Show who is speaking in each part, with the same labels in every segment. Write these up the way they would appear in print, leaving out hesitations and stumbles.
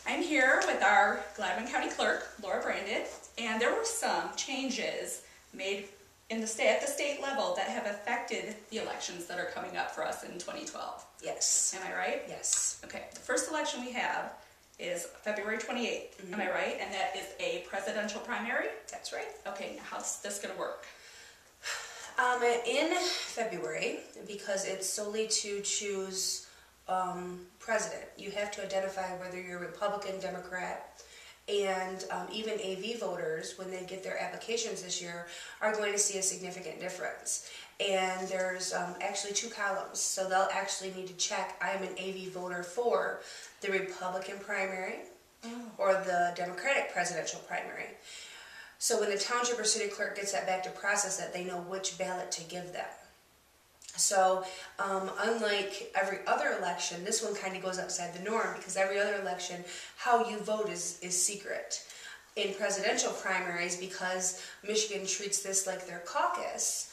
Speaker 1: I'm here with our Gladwin County Clerk, Laura Brandon, and there were some changes made in the state, at the state level, that have affected the elections that are coming up for us in 2012.
Speaker 2: Yes.
Speaker 1: Am I right?
Speaker 2: Yes.
Speaker 1: Okay, the first election we have is February 28th, am I right? And that is a presidential primary?
Speaker 2: That's right.
Speaker 1: Okay, now how's this going to work?
Speaker 2: In February, because it's solely to choose president, you have to identify whether you're Republican, Democrat, and even AV voters, when they get their applications this year, are going to see a significant difference. And there's actually two columns, so they'll actually need to check, I'm an AV voter for the Republican primary or the Democratic presidential primary. So when the township or city clerk gets that back to process it, they know which ballot to give them. So unlike every other election, this one kind of goes outside the norm, because every other election, how you vote is secret. In presidential primaries, because Michigan treats this like their caucus,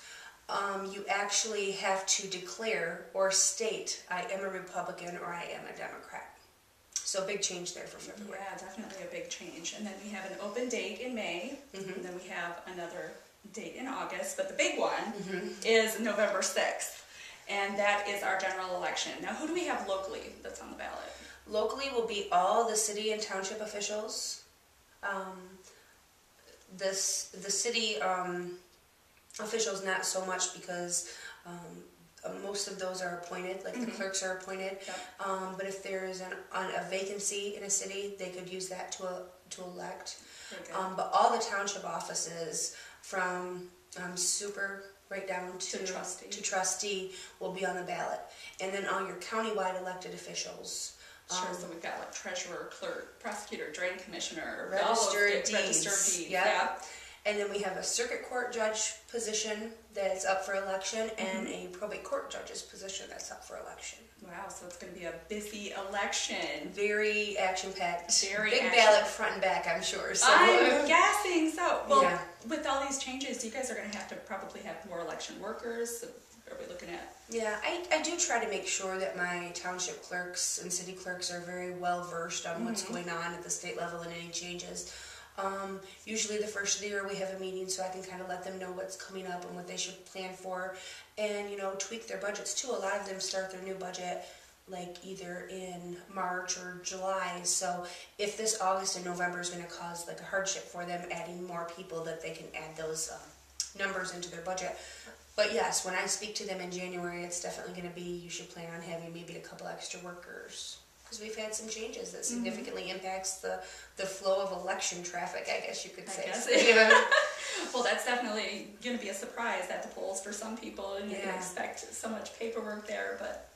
Speaker 2: you actually have to declare or state, I am a Republican or I am a Democrat. So big change there for February.
Speaker 1: Yeah, definitely a big change. And then we have an open date in May, and then we have another date in August, but the big one is November 6th, and that is our general election. Now, who do we have locally that's on the ballot?
Speaker 2: Locally will be all the city and township officials. The city officials not so much, because most of those are appointed, like the clerks are appointed. Yep. But if there is a vacancy in a city, they could use that to elect. But all the township offices, from super right down to trustee, will be on the ballot. And then all your countywide elected officials.
Speaker 1: Sure, so we've got like treasurer, clerk, prosecutor, drain commissioner,
Speaker 2: registered deeds.
Speaker 1: Yep.
Speaker 2: Yeah. And then we have a circuit court judge position that's up for election, and a probate court judge's position that's up for election.
Speaker 1: Wow, so it's going to be a busy election.
Speaker 2: Very action-packed.
Speaker 1: Very
Speaker 2: big ballot front and back, I'm sure. So.
Speaker 1: I'm guessing so. Well, with all these changes, you guys are going to have to probably have more election workers. Are we looking at?
Speaker 2: Yeah, I do try to make sure that my township clerks and city clerks are very well versed on what's going on at the state level and any changes. Usually the first of the year we have a meeting, so I can kind of let them know what's coming up and what they should plan for, and tweak their budgets too. A lot of them start their new budget like either in March or July, so if this August and November is going to cause like a hardship for them adding more people, that they can add those numbers into their budget. But yes, when I speak to them in January, it's definitely going to be, you should plan on having maybe a couple extra workers. Because we've had some changes that significantly impacts the flow of election traffic, I guess you could say.
Speaker 1: Well, that's definitely going to be a surprise at the polls for some people, and you can expect so much paperwork there. But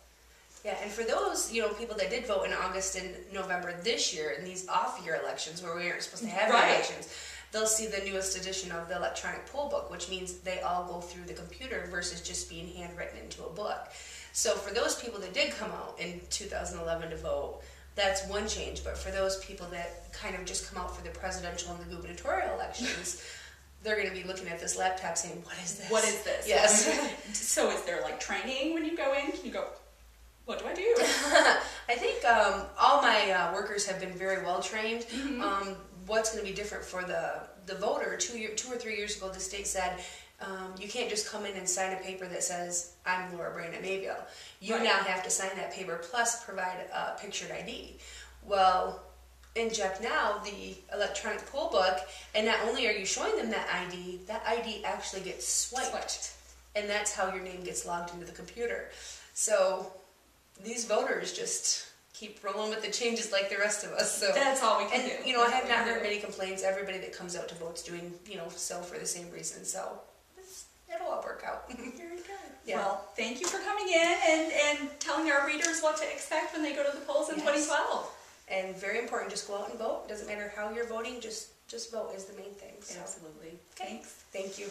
Speaker 2: yeah, and for those people that did vote in August and November this year in these off-year elections where we aren't supposed to have elections, they'll see the newest edition of the electronic poll book, which means they all go through the computer versus just being handwritten into a book. So for those people that did come out in 2011 to vote, that's one change. But for those people that kind of just come out for the presidential and the gubernatorial elections, they're going to be looking at this laptop saying, what is this?
Speaker 1: What is this?
Speaker 2: Yes.
Speaker 1: So is there like training when you go in? Can you go, what do I do?
Speaker 2: I think all my workers have been very well trained. What's going to be different for the voter, 2 or 3 years ago, the state said, you can't just come in and sign a paper that says, I'm Laura Brandon Maveal. You now have to sign that paper plus provide a pictured ID. Well, inject now the electronic poll book, and not only are you showing them that ID actually gets swiped. And that's how your name gets logged into the computer. So these voters just keep rolling with the changes like the rest of us. So
Speaker 1: that's all we can do.
Speaker 2: I have not heard many complaints. Everybody that comes out to vote's doing, so for the same reason. So it'll all work out.
Speaker 1: Very good.
Speaker 2: Yeah.
Speaker 1: Well, thank you for coming in and telling our readers what to expect when they go to the polls in 2012.
Speaker 2: And very important, just go out and vote. Doesn't matter how you're voting, just vote is the main thing. So.
Speaker 1: Absolutely.
Speaker 2: Okay.
Speaker 1: Thanks.
Speaker 2: Thank you.